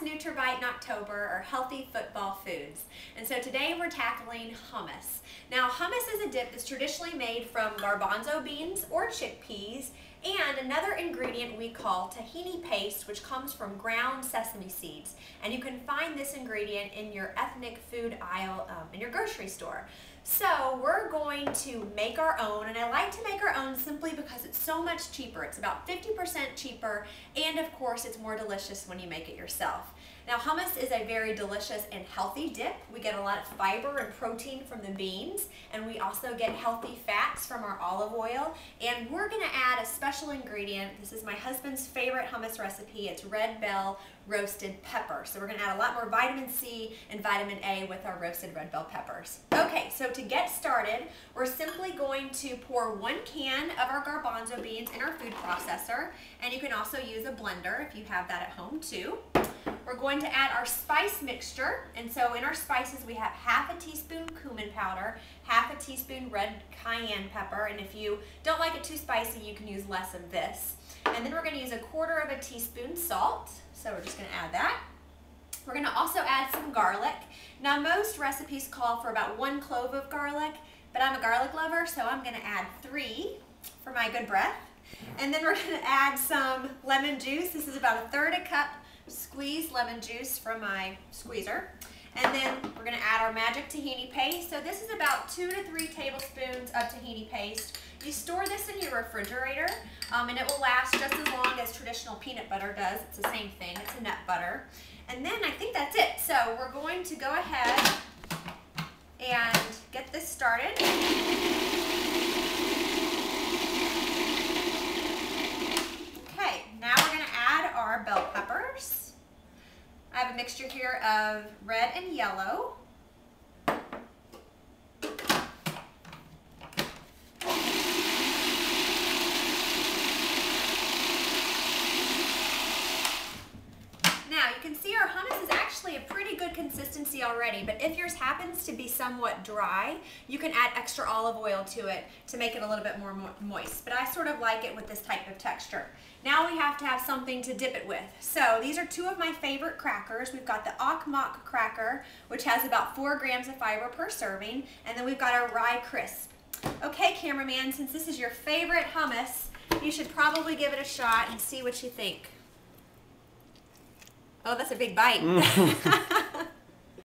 best Nutri-Bite in October are healthy football foods. And so today we're tackling hummus. Now hummus is a dip that's traditionally made from garbanzo beans or chickpeas and another ingredient we call tahini paste, which comes from ground sesame seeds. And you can find this ingredient in your ethnic food aisle in your grocery store. So we're going to make our own, and I like to make our own simply because it's so much cheaper. It's about 50% cheaper, and of course it's more delicious when you make it yourself. Now hummus is a very delicious and healthy dip. We get a lot of fiber and protein from the beans, and we also get healthy fats from our olive oil. And we're going to add a special ingredient. This is my husband's favorite hummus recipe. It's red bell roasted pepper. So we're going to add a lot more vitamin C and vitamin A with our roasted red bell peppers. Okay, so to get started, we're simply going to pour 1 can of our garbanzo beans in our food processor, and you can also use a blender if you have that at home too. We're going to add our spice mixture, and so in our spices we have half a teaspoon cumin powder, half a teaspoon red cayenne pepper, and if you don't like it too spicy, you can use less of this. And then we're going to use 1/4 of a teaspoon salt, so we're just going to add that. We're going to also add some garlic. Now most recipes call for about 1 clove of garlic, but I'm a garlic lover, so I'm going to add 3 for my good breath. And then we're going to add some lemon juice. This is about 1/3 cup squeezed lemon juice from my squeezer. And then we're going to add our magic tahini paste. So this is about 2 to 3 tablespoons of tahini paste. You store this in your refrigerator and it will last just as long as traditional peanut butter does. It's the same thing, it's a nut butter. And then I think that's it. So we're going to go ahead and get this started. Okay, now we're going to add our bell peppers. I have a mixture here of red and yellow. Now you can see our hummus is actually a pretty good consistency already, but if yours happens to be somewhat dry, you can add extra olive oil to it to make it a little bit more moist. But I sort of like it with this type of texture. Now we have to have something to dip it with. So these are 2 of my favorite crackers. We've got the October cracker, which has about 4 grams of fiber per serving, and then we've got our rye crisp. Okay, cameraman, since this is your favorite hummus, you should probably give it a shot and see what you think. Oh, that's a big bite.